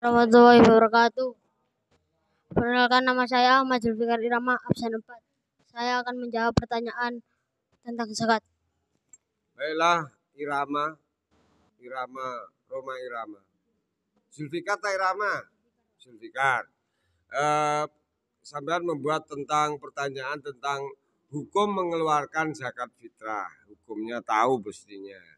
Warahmatullahi wabarakatuh. Perkenalkan, nama saya Ahmad Zulfikar Irama, absen 4. Saya akan menjawab pertanyaan tentang zakat. Baiklah, Roma Irama. Zulfikar tak Irama? Zulfikar. Sampean membuat tentang pertanyaan tentang hukum mengeluarkan zakat fitrah. Hukumnya tahu pastinya.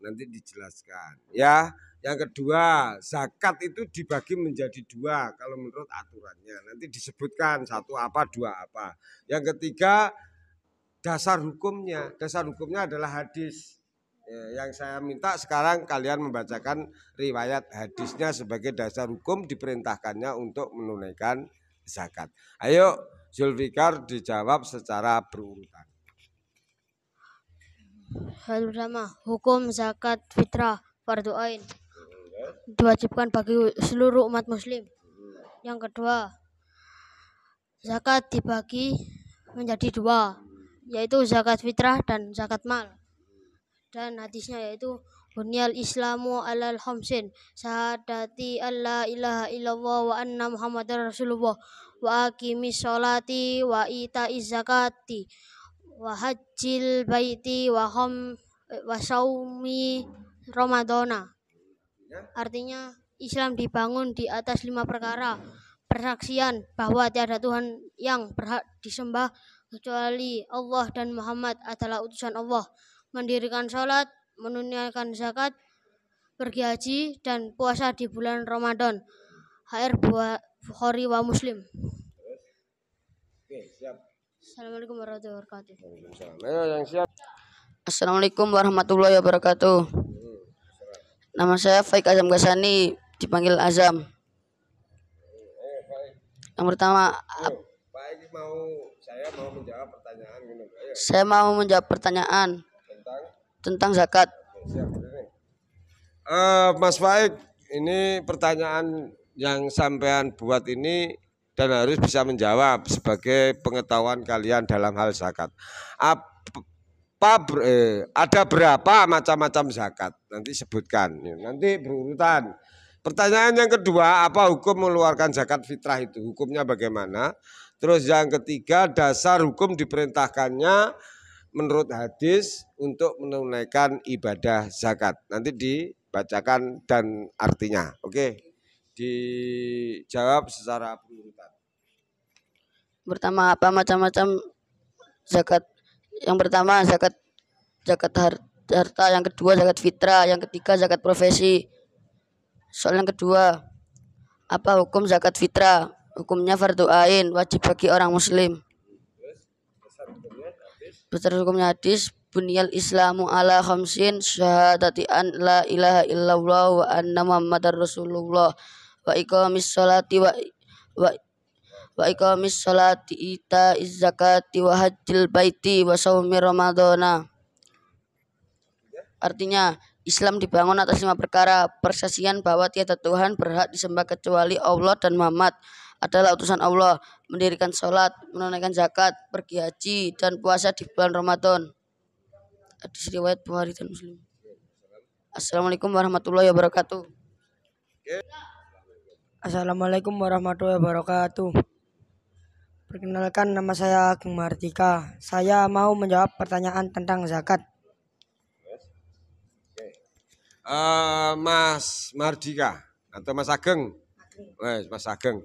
Nanti dijelaskan. Ya, yang kedua, zakat itu dibagi menjadi 2 kalau menurut aturannya. Nanti disebutkan 1 apa, 2 apa. Yang ketiga, dasar hukumnya. Dasar hukumnya adalah hadis. Yang saya minta sekarang kalian membacakan riwayat hadisnya sebagai dasar hukum diperintahkannya untuk menunaikan zakat. Ayo Zulfikar dijawab secara berurutan. Hal pertama, hukum zakat fitrah fardu ain diwajibkan bagi seluruh umat muslim. Yang kedua, zakat dibagi menjadi 2, yaitu zakat fitrah dan zakat mal. Dan hadisnya yaitu bunyal islamu alal khamsin syahadati alla ilaha illallah wa anna muhammadar rasulullah wa aqimis sholati wa itaiz zakati wa hajjil baiti wa saumi ramadana. Artinya Islam dibangun di atas 5 perkara: persaksian bahwa tiada Tuhan yang berhak disembah kecuali Allah dan Muhammad adalah utusan Allah, mendirikan sholat, menunaikan zakat, pergi haji, dan puasa di bulan Ramadan. HR Bukhari wa Muslim. Oke, siap. Assalamualaikum warahmatullahi wabarakatuh. Ayo yang siap. Assalamualaikum warahmatullahi wabarakatuh. Nama saya Faik Azam Gasani, dipanggil Azam. Yang pertama, Saya mau menjawab pertanyaan ini. saya mau menjawab pertanyaan tentang zakat. Mas Faik, ini pertanyaan yang sampean buat ini dan harus bisa menjawab sebagai pengetahuan kalian dalam hal zakat. Ada berapa macam-macam zakat? Nanti sebutkan. Nanti berurutan. Pertanyaan yang kedua, apa hukum mengeluarkan zakat fitrah itu? Hukumnya bagaimana? Terus yang ketiga, dasar hukum diperintahkannya menurut hadis untuk menunaikan ibadah zakat. Nanti dibacakan dan artinya. Oke. Dijawab secara berurutan. Pertama, apa macam-macam zakat? Yang pertama zakat harta, yang kedua zakat fitrah, yang ketiga zakat profesi. Soal yang kedua, apa hukum zakat fitrah? Hukumnya fardu ain, wajib bagi orang muslim. Besar hukumnya hadis, bunyal islamu ala khamsin syahadati an la ilaha illallah wa anna muhammadar rasulullah wa iqamis sholati wa iqamis sholati ita zakati wa hajjil baiti wa saumi ramadana. Artinya Islam dibangun atas 5 perkara: persaksian bahwa tiada Tuhan berhak disembah kecuali Allah dan Muhammad adalah utusan Allah, mendirikan sholat, menunaikan zakat, pergi haji, dan puasa di bulan Ramadan. Hadis riwayat Bukhari dan Muslim. Assalamualaikum warahmatullahi wabarakatuh. Assalamualaikum warahmatullahi wabarakatuh. Perkenalkan, nama saya Agung Martika. Saya mau menjawab pertanyaan tentang zakat. Mas Mardika atau Mas Ageng? Mas Ageng.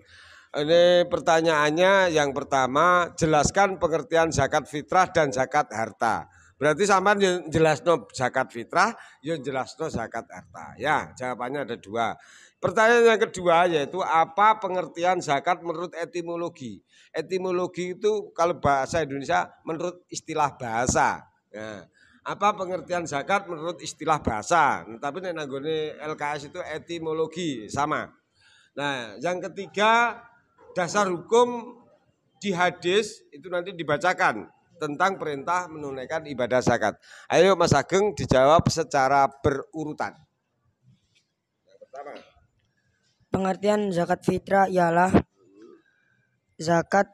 Ini pertanyaannya yang pertama, jelaskan pengertian zakat fitrah dan zakat harta. Berarti sama jelasno zakat fitrah, yang jelasno zakat harta. Ya, jawabannya ada 2. Pertanyaan yang kedua yaitu apa pengertian zakat menurut etimologi. Etimologi itu kalau bahasa Indonesia menurut istilah bahasa. Nah, apa pengertian zakat menurut istilah bahasa. Tapi nanggone LKS itu etimologi sama. Nah, yang ketiga, dasar hukum di hadis itu nanti dibacakan tentang perintah menunaikan ibadah zakat. Ayo Mas Ageng dijawab secara berurutan. Yang pertama, pengertian zakat fitrah ialah zakat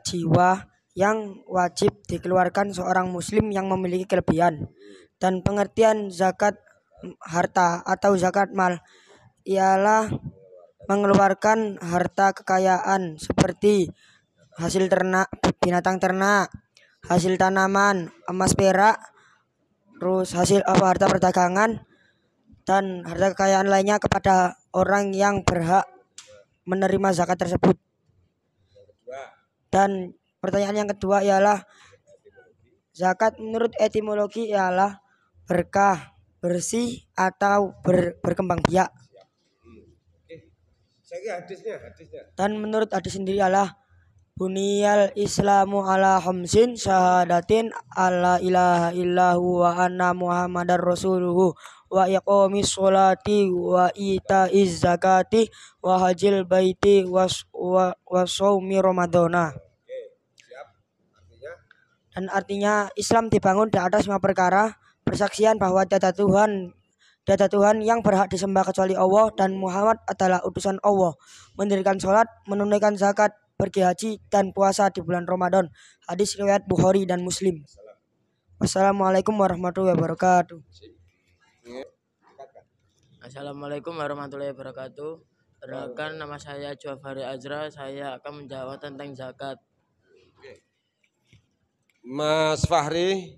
jiwa yang wajib dikeluarkan seorang muslim yang memiliki kelebihan. Dan pengertian zakat harta atau zakat mal ialah mengeluarkan harta kekayaan seperti hasil ternak, binatang ternak, hasil tanaman, emas perak, terus hasil harta perdagangan dan harta kekayaan lainnya kepada orang yang berhak menerima zakat tersebut. Dan pertanyaan yang kedua ialah zakat menurut etimologi ialah berkah, bersih atau berkembang biak. Dan menurut hadis sendiri ialah buniyal islamu ala khamsin syahadatin alla ilaha illahu wa anna muhammadar rasuluhu wa iqamis sholati wa itaiz zakati wa hajil baiti wa shaumi ramadhana. Dan artinya Islam dibangun di atas 5 perkara: persaksian bahwa tiada Tuhan yang berhak disembah kecuali Allah dan Muhammad adalah utusan Allah, mendirikan sholat, menunaikan zakat, pergi haji dan puasa di bulan Ramadan. Hadis riwayat Bukhari dan Muslim. Wassalamualaikum warahmatullahi wabarakatuh. Assalamualaikum warahmatullahi wabarakatuh. Perkenalkan, nama saya Jafari Azra. Saya akan menjawab tentang zakat. Mas Fahri,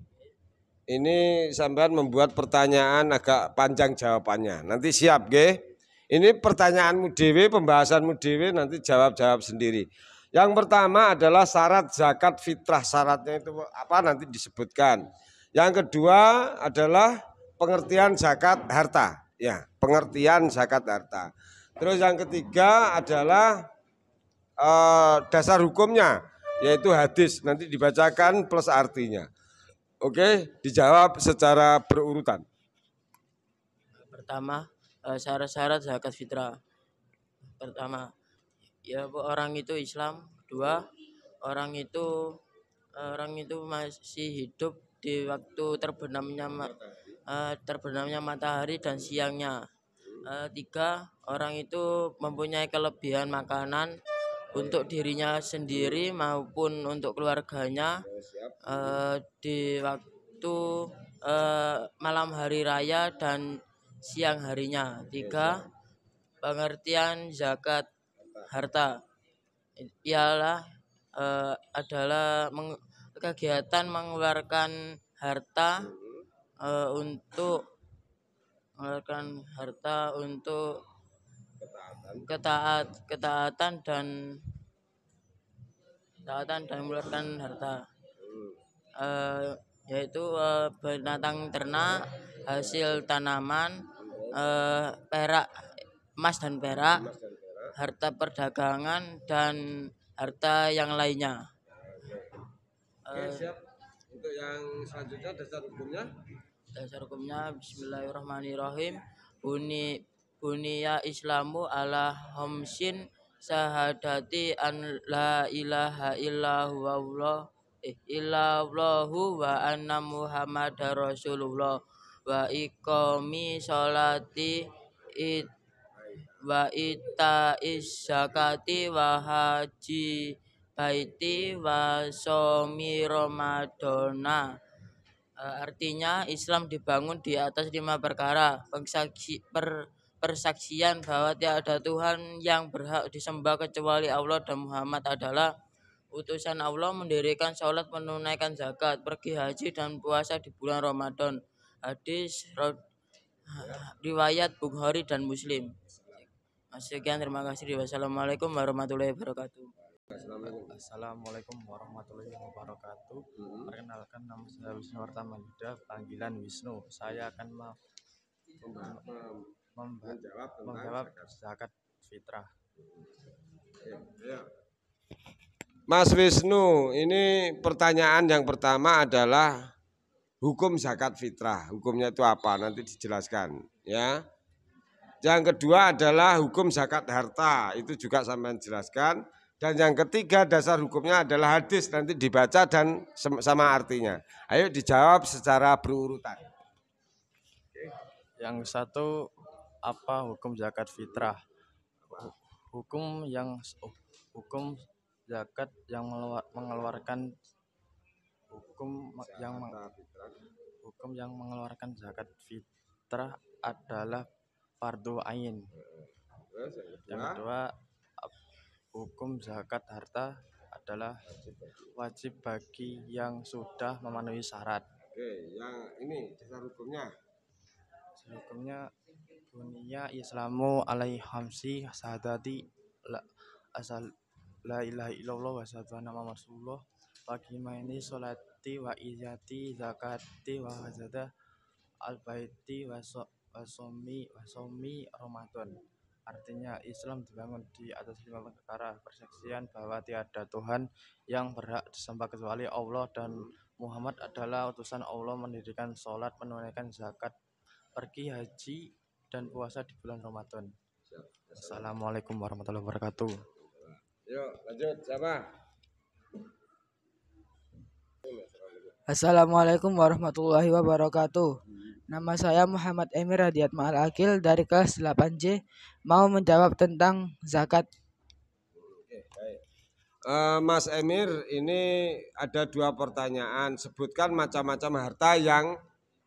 ini sampean membuat pertanyaan agak panjang jawabannya. Nanti siap, nggih? Ini pertanyaanmu dewe, pembahasanmu dewe, nanti jawab sendiri. Yang pertama adalah syarat zakat fitrah. Syaratnya itu apa nanti disebutkan. Yang kedua adalah pengertian zakat harta. Ya, pengertian zakat harta. Terus yang ketiga adalah dasar hukumnya, yaitu hadis, nanti dibacakan plus artinya. Oke, dijawab secara berurutan. Pertama, syarat-syarat zakat fitrah. Pertama, ya orang itu Islam. Dua, orang itu masih hidup di waktu terbenamnya matahari dan siangnya. Tiga, orang itu mempunyai kelebihan makanan untuk dirinya sendiri maupun untuk keluarganya di waktu malam hari raya dan siang harinya. Tiga, pengertian zakat harta ialah adalah kegiatan mengeluarkan harta untuk ketaatan dan mengeluarkan harta, yaitu binatang ternak, hasil tanaman, perak, emas dan perak, harta perdagangan dan harta yang lainnya. Siap. Untuk yang selanjutnya dasar hukumnya. Dasar hukumnya Bismillahirrahmanirrahim. Buniya Islamu ala khamsin syahadati an la ilaha illallahu wa anna muhammadar rasulullah wa iqami sholati wa itaiz zakati wa haji baiti wa shaumi ramadhana. Artinya Islam dibangun di atas 5 perkara: persaksian bahwa tiada Tuhan yang berhak disembah kecuali Allah dan Muhammad adalah utusan Allah, mendirikan sholat, menunaikan zakat, pergi haji dan puasa di bulan Ramadan. Hadis riwayat Bukhari dan Muslim. Sekian, terima kasih. Wassalamualaikum warahmatullahi wabarakatuh. Assalamualaikum warahmatullahi wabarakatuh. Perkenalkan, nama saya Wisnu Wartama Yuda, panggilan Wisnu. Saya akan menjawab zakat fitrah. Mas Wisnu, ini pertanyaan yang pertama adalah hukum zakat fitrah. Hukumnya itu apa? Nanti dijelaskan, ya. Yang kedua adalah hukum zakat harta, itu juga sampean jelaskan. Dan yang ketiga dasar hukumnya adalah hadis, nanti dibaca dan sama artinya. Ayo dijawab secara berurutan. Yang satu, apa hukum zakat fitrah? Hukum zakat yang mengeluarkan hukum yang mengeluarkan zakat fitrah adalah fardu ain. Terus Yang kedua, hukum zakat harta adalah wajib bagi yang sudah memenuhi syarat. Oke, yang ini dasar hukumnya. Hukumnya dunia Islamu alaihi hamsi sahadati la asal la ilaha illallah wa syahadatu anna Muhammadar rasulullah wa qimaini sholati wa izati zakati wa hajada al baiti wa somi Ramadan. Artinya Islam dibangun di atas 5 perkara: persaksian bahwa tiada Tuhan yang berhak disembah kecuali Allah dan Muhammad adalah utusan Allah, mendirikan sholat, menunaikan zakat, pergi haji dan puasa di bulan Ramadan. Assalamualaikum warahmatullahi wabarakatuh. Yuk, lanjut siapa? Assalamualaikum warahmatullahi wabarakatuh. Nama saya Muhammad Emir Radiat Ma'al Akil dari kelas 8C, mau menjawab tentang zakat. Mas Emir, ini ada 2 pertanyaan. Sebutkan macam-macam harta yang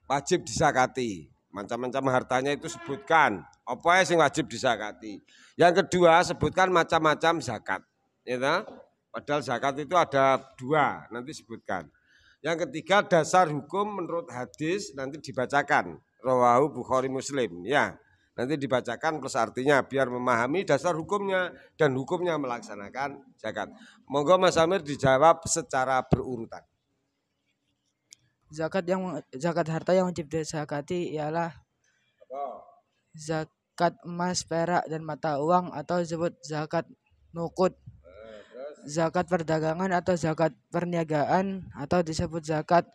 wajib disakati. Macam-macam hartanya itu sebutkan. Apa yang wajib disakati. Yang kedua, sebutkan macam-macam zakat. Ya, padahal zakat itu ada 2, nanti sebutkan. Yang ketiga, dasar hukum menurut hadis, nanti dibacakan. Rawahu Bukhari Muslim. Ya, nanti dibacakan plus artinya biar memahami dasar hukumnya dan hukumnya melaksanakan zakat. Monggo Mas Amir dijawab secara berurutan. Zakat harta yang wajib disakati ialah zakat emas, perak, dan mata uang atau disebut zakat nukut, zakat perdagangan atau zakat perniagaan atau disebut zakat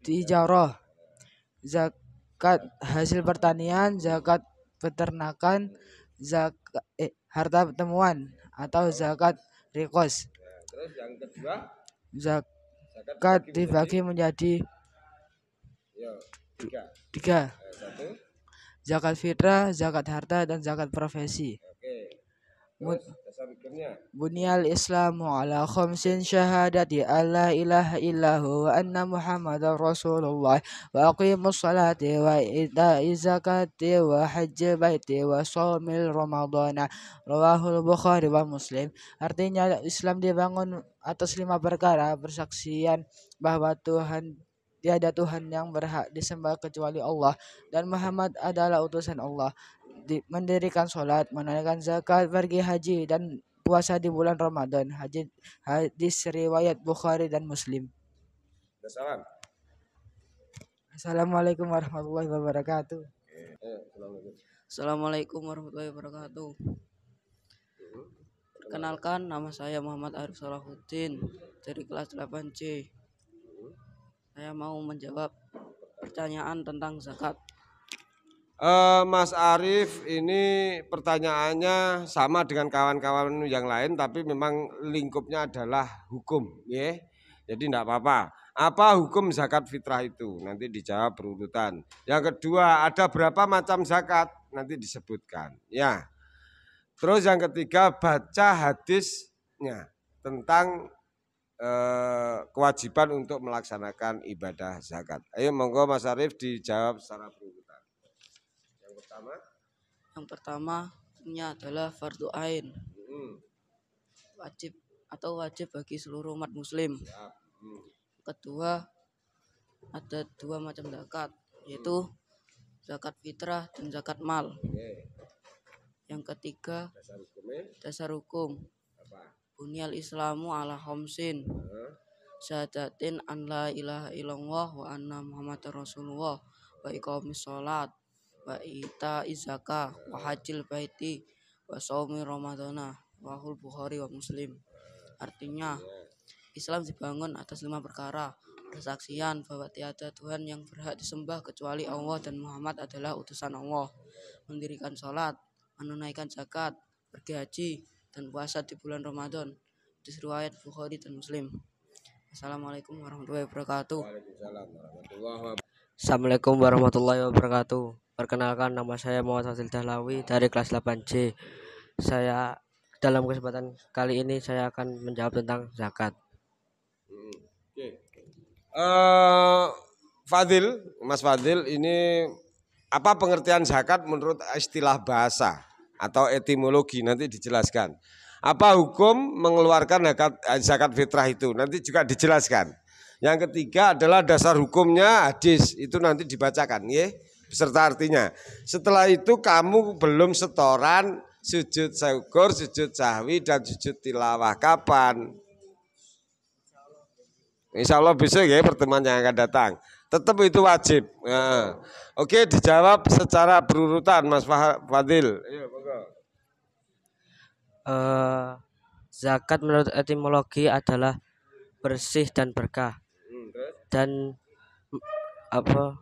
tijarah, zakat hasil pertanian, zakat peternakan, zakat harta temuan atau zakat rikos. Terus yang kedua, zakat dibagi menjadi 3. Satu. Zakat fitrah, zakat harta, dan zakat profesi. Oke. Terus dasar hukumnya. Bunyal Islamu ala khamsin syahadati alla ilaha illahu wa anna Muhammadar Rasulullah wa aqimus salati wa ita'i zakati wa hajjil baiti wa shaumil ramadana. Rawahul Bukhari wa Muslim. Artinya Islam dibangun atas 5 perkara: persaksian bahwa tiada Tuhan yang berhak disembah kecuali Allah dan Muhammad adalah utusan Allah, mendirikan sholat, menunaikan zakat, pergi haji, dan puasa di bulan Ramadan. Hadis riwayat Bukhari dan Muslim. Salam. Assalamualaikum warahmatullahi wabarakatuh. Assalamualaikum warahmatullahi wabarakatuh. Perkenalkan, nama saya Muhammad Arif Salahuddin dari kelas 8C. Saya mau menjawab pertanyaan tentang zakat. Mas Arif, ini pertanyaannya sama dengan kawan-kawan yang lain, tapi memang lingkupnya adalah hukum, ya. Jadi tidak apa-apa. Apa hukum zakat fitrah itu? Nanti dijawab berurutan. Yang kedua, ada berapa macam zakat? Nanti disebutkan, ya. Terus yang ketiga, baca hadisnya tentang kewajiban untuk melaksanakan ibadah zakat. Ayo monggo Mas Arif dijawab secara berurutan. Yang pertama hukumnya adalah fardu ain, wajib bagi seluruh umat muslim. Kedua, ada 2 macam zakat, yaitu zakat fitrah dan zakat mal. Yang ketiga, dasar hukum. Bunyal Islamu ala khamsin syahadatin an la ilaha illallah wa anna Muhammadar Rasulullah wa iqamis sholat wa ita'iz zakah wa hajjil baiti wa shaumi ramadana. Rawahul Bukhari wa Muslim. Artinya Islam dibangun atas 5 perkara: persaksian bahwa tiada Tuhan yang berhak disembah kecuali Allah dan Muhammad adalah utusan Allah, mendirikan sholat, menunaikan zakat, pergi haji, dan puasa di bulan Ramadan. Hadis riwayat Bukhari dan Muslim. Assalamualaikum warahmatullahi wabarakatuh. Assalamualaikum warahmatullahi wabarakatuh. Perkenalkan, nama saya Muhammad Hasil Dahlawi dari kelas 8C. Saya dalam kesempatan kali ini saya akan menjawab tentang zakat. Fadil, Mas Fadil, ini apa pengertian zakat menurut istilah bahasa atau etimologi, nanti dijelaskan. Apa hukum mengeluarkan zakat fitrah itu, nanti juga dijelaskan. Yang ketiga adalah dasar hukumnya hadis, itu nanti dibacakan ya, beserta artinya. Setelah itu kamu belum setoran sujud syukur, sujud sahwi, dan sujud tilawah kapan? Insya Allah besok ya pertemuan yang akan datang. Tetap itu wajib. Nah, oke, dijawab secara berurutan Mas Fadil. Zakat menurut etimologi adalah bersih dan berkah. Dan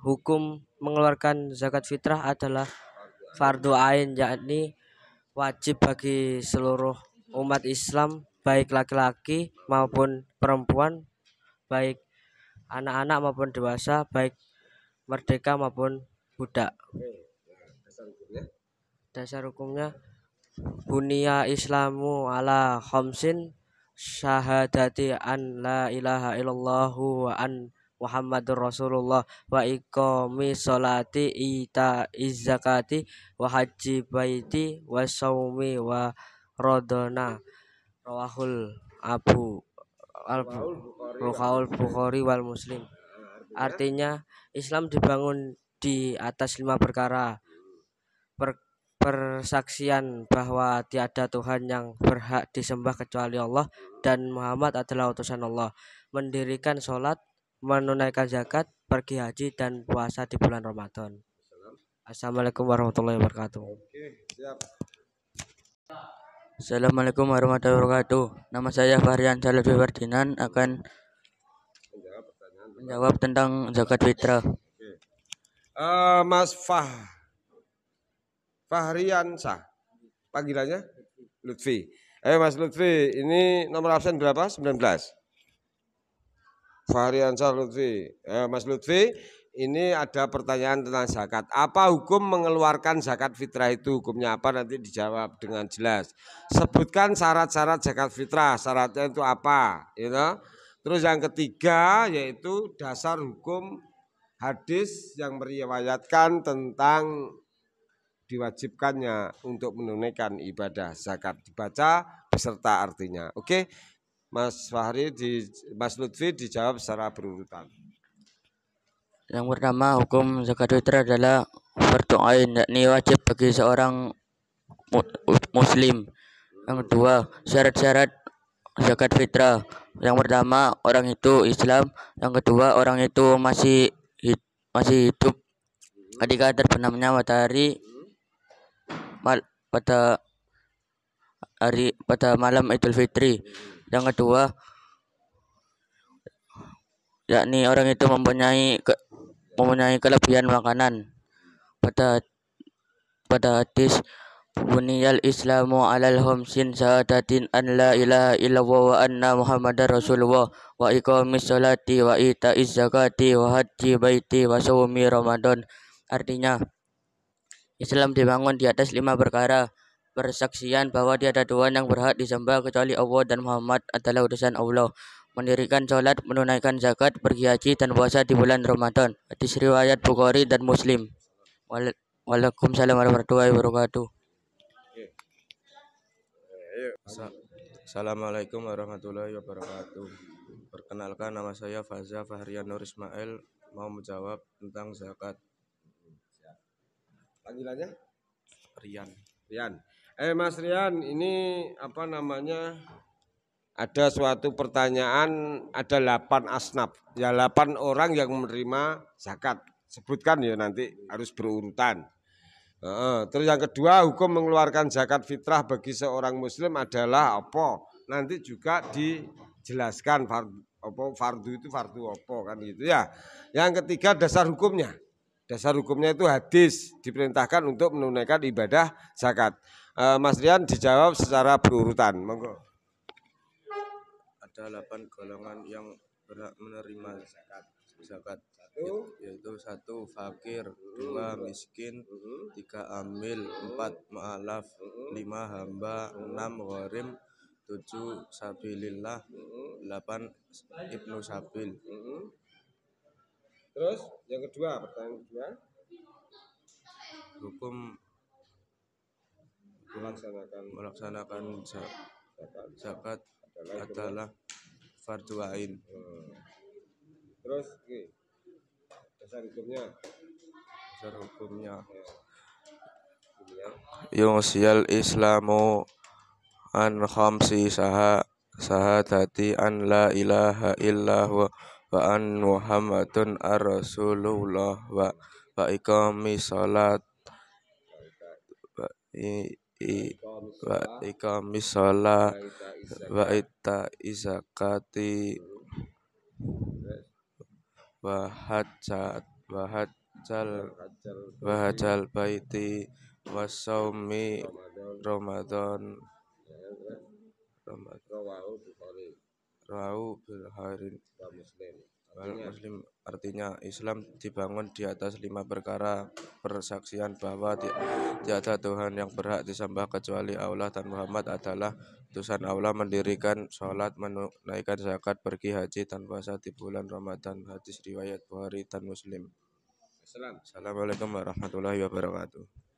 hukum mengeluarkan zakat fitrah adalah fardu ain, yakni wajib bagi seluruh umat Islam, baik laki-laki maupun perempuan, baik anak-anak maupun dewasa, baik merdeka maupun budak. Dasar hukumnya Bunia Islamu ala khamsin syahadati an la ilaha illallahu wa an Muhammadur Rasulullah wa iqami sholati ita zakati wa haji baiti wa saumi wa rodona rawahul Bukhari wal Muslim. Artinya Islam dibangun di atas 5 perkara: persaksian bahwa tiada Tuhan yang berhak disembah kecuali Allah dan Muhammad adalah utusan Allah, mendirikan sholat, menunaikan zakat, pergi haji, dan puasa di bulan Ramadan. Assalamualaikum warahmatullahi wabarakatuh. Assalamualaikum warahmatullahi wabarakatuh. Nama saya Fahrian Lutfi Ferdinand akan menjawab tentang zakat fitrah. Mas Fahriansyah, panggilannya Lutfi. Mas Lutfi, ini nomor absen berapa? 19. Fahriansyah Lutfi. Mas Lutfi, ini ada pertanyaan tentang zakat. Apa hukum mengeluarkan zakat fitrah itu? Hukumnya apa? Nanti dijawab dengan jelas. Sebutkan syarat-syarat zakat fitrah. Syaratnya itu apa? Terus yang ketiga yaitu dasar hukum hadis yang meriwayatkan tentang diwajibkannya untuk menunaikan ibadah zakat, dibaca beserta artinya. Oke, Mas Lutfi dijawab secara berurutan. Yang pertama, hukum zakat fitrah adalah fardu ain, yakni wajib bagi seorang muslim. Yang kedua, syarat-syarat zakat fitrah. Yang pertama, orang itu Islam. Yang kedua, orang itu masih hidup ketika terbenamnya matahari pada malam Idul Fitri. Yang kedua, yakni orang itu mempunyai kelebihan makanan. Pada hadis, buniyal Islamu alal khamsin syahadatin an la ilaha illallah wa anna Muhammadar Rasulullah wa iqamis sholati wa itaiz zakati wa haji baiti wa saumi Ramadan. Artinya, Islam dibangun di atas 5 perkara: persaksian bahwa tiada Tuhan yang berhak disembah kecuali Allah dan Muhammad adalah utusan Allah, mendirikan sholat, menunaikan zakat, pergi haji, dan puasa di bulan Ramadan. Hadis riwayat Bukhari dan Muslim. Waalaikumsalam warahmatullahi wabarakatuh. Assalamualaikum warahmatullahi wabarakatuh. Perkenalkan, nama saya Faza Fahrian Nur Ismail, mau menjawab tentang zakat. Panggilannya? Rian. Mas Rian, ini apa namanya? Ada suatu pertanyaan, ada 8 asnaf, ya 8 orang yang menerima zakat. Sebutkan ya, nanti harus berurutan. Terus yang kedua, hukum mengeluarkan zakat fitrah bagi seorang muslim adalah apa? Nanti juga dijelaskan fardu itu fardu apa kan gitu ya. Yang ketiga, dasar hukumnya. Dasar hukumnya itu hadis, diperintahkan untuk menunaikan ibadah zakat. Mas Rian dijawab secara berurutan. Monggo. Ada 8 golongan yang berhak menerima zakat. Yaitu 1 fakir, 2 miskin, 3 amil, 4 ma'alaf, 5 hamba, 6 gharim, 7 sabilillah, 8 ibnu sabil. Terus yang kedua, pertanyaan kedua. hukum melaksanakan zakat adalah fardu ain. Terus dasar hukumnya Yungsial Islamu an khamsi sahadati an la ilaha illallah wa an Muhammadun ar-rasulullah wa iqamis salat wa iqamis salat wa ita'iz zakati wa hajjal baiti wasaumi Ramadan rawu bil harin wal muslim. Artinya Islam dibangun di atas 5 perkara: persaksian bahwa tiada Tuhan yang berhak disembah kecuali Allah dan Muhammad adalah utusan Allah, mendirikan sholat, menunaikan zakat, pergi haji dan puasa di bulan Ramadan. Hadis riwayat Bukhari dan Muslim. Assalamualaikum warahmatullahi wabarakatuh.